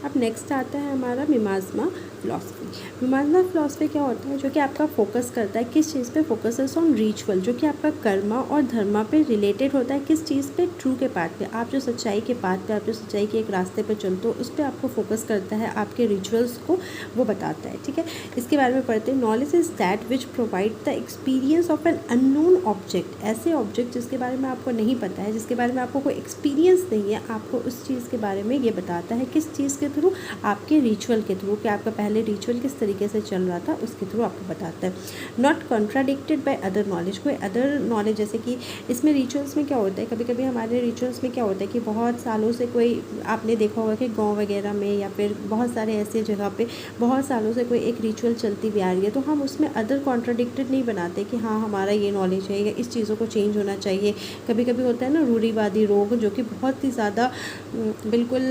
अब नेक्स्ट आता है हमारा मिमाज़मा फ़िलॉसफी। मिमाज़मा फ़िलॉसफी क्या होता है, जो कि आपका फोकस करता है किस चीज़ पे, फोकसेस ऑन रिचुअल, जो कि आपका कर्मा और धर्मा पे रिलेटेड होता है। किस चीज़ पे, ट्रू के पाथ पे, आप जो सच्चाई के पाथ पे, आप जो सच्चाई के एक रास्ते पे चलते हो उस पर आपको फोकस करता है, आपके रिचुअल्स को वो बताता है। ठीक है, इसके बारे में पढ़ते हैं। Knowledge is that which provide the experience of an unknown object. ऐसे ऑब्जेक्ट जिसके बारे में आपको नहीं पता है, जिसके बारे में आपको कोई एक्सपीरियंस नहीं है, आपको उस चीज़ के बारे में ये बताता है। किस चीज़ के थ्रू, आपके रिचुअल के थ्रू, कि आपका पहले रिचुअल किस तरीके से चल रहा था उसके थ्रू आपको बताता है। Not contradicted by other knowledge. कोई अदर नॉलेज, जैसे कि इसमें रिचुअल्स में क्या होता है, कभी कभी हमारे रिचुअल्स में क्या होता है कि बहुत सालों से कोई, आपने देखा होगा कि गाँव वगैरह में या फिर बहुत सारे ऐसे जगह पे बहुत सालों से कोई एक रिचुअल चलती भी आ रही है, तो हम उसमें अदर कॉन्ट्राडिक्टेड नहीं बनाते कि हाँ हमारा ये नॉलेज है या इस चीज़ों को चेंज होना चाहिए। कभी कभी होता है ना रूढ़िवादी रोग, जो कि बहुत ही ज़्यादा बिल्कुल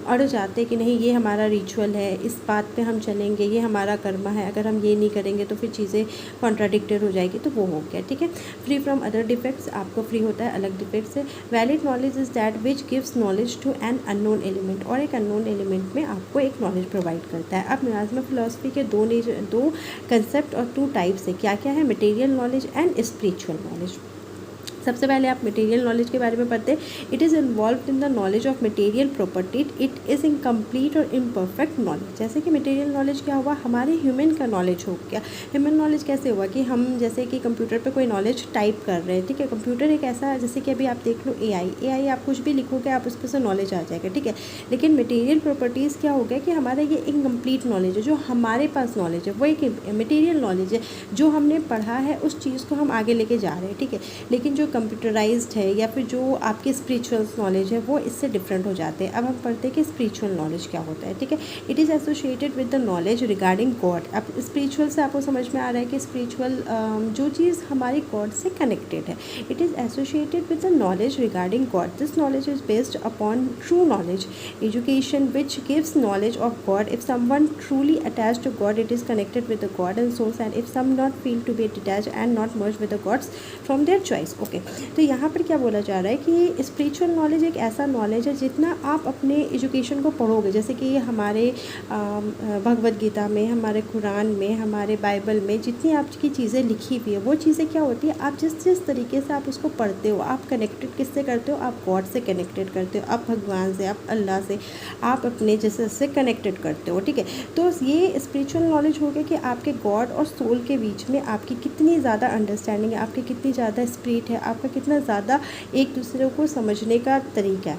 अड़ जाते हैं कि नहीं ये हमारा रिचुअल है, इस बात पे हम चलेंगे, ये हमारा कर्मा है, अगर हम ये नहीं करेंगे तो फिर चीज़ें कॉन्ट्राडिक्टेड हो जाएगी, तो वो हो गया। ठीक है, फ्री फ्रॉम अदर डिफेक्ट्स, आपको फ्री होता है अलग डिफेक्ट से। Valid knowledge is that which gives knowledge to an unknown element, और एक अननोन एलिमेंट में आपको एक नॉलेज प्रोवाइड करता है। अब मिमाज़मा फ़िलॉसफी के दो कंसेप्ट और 2 टाइप्स है। क्या क्या है, material knowledge and spiritual knowledge. सबसे पहले आप मटेरियल नॉलेज के बारे में पढ़ते हैं। It is involve in the knowledge of material property, it is incomplete और इम्परफेक्ट नॉलेज। जैसे कि मटेरियल नॉलेज क्या हुआ, हमारे ह्यूमन का नॉलेज हो गया। ह्यूमन नॉलेज कैसे हुआ कि हम जैसे कि कंप्यूटर पे कोई नॉलेज टाइप कर रहे हैं। ठीक है, कंप्यूटर एक ऐसा, जैसे कि अभी आप देख लो AI आप कुछ भी लिखोगे आप उस पर से नॉलेज आ जाएगा। ठीक है, लेकिन मटेरियल प्रॉपर्टीज़ क्या हो गया कि हमारा ये इनकम्प्लीट नॉलेज है, जो हमारे पास नॉलेज है वो एक मटेरियल नॉलेज है, जो हमने पढ़ा है उस चीज़ को हम आगे लेके जा रहे हैं। ठीक है, लेकिन जो कंप्यूटराइज्ड है या फिर जो आपके स्पिरिचुअल नॉलेज है वो इससे डिफरेंट हो जाते हैं। अब हम पढ़ते हैं कि स्पिरिचुअल नॉलेज क्या होता है। ठीक है, it is associated with the knowledge regarding God. अब स्पिरिचुअल से आपको समझ में आ रहा है कि स्पिरिचुअल जो चीज़ हमारी गॉड से कनेक्टेड है। It is associated with the knowledge regarding God. This knowledge is based upon true knowledge education which gives knowledge of God. If someone truly attach to God, it is connected with the God and source, and if some not feel to be detach and not merge with the gods from their choice. Okay, तो यहाँ पर क्या बोला जा रहा है कि spiritual knowledge एक ऐसा नॉलेज है, जितना आप अपने एजुकेशन को पढ़ोगे, जैसे कि हमारे भगवद गीता में, हमारे कुरान में, हमारे बाइबल में जितनी आपकी चीज़ें लिखी हुई है, वो चीज़ें क्या होती है, आप जिस जिस तरीके से आप उसको पढ़ते हो, आप कनेक्टेड किससे करते हो, आप गॉड से कनेक्टेड करते हो, आप भगवान से, आप अल्लाह से, आप अपने जैसे से कनेक्टेड करते हो। ठीक है, तो ये स्पिरिचुअल नॉलेज हो गया कि आपके गॉड और सोल के बीच में आपकी कितनी ज़्यादा अंडरस्टैंडिंग है, आपकी कितनी ज़्यादा स्पिरिट है, आपका कितना ज़्यादा एक दूसरे को समझने का तरीका है।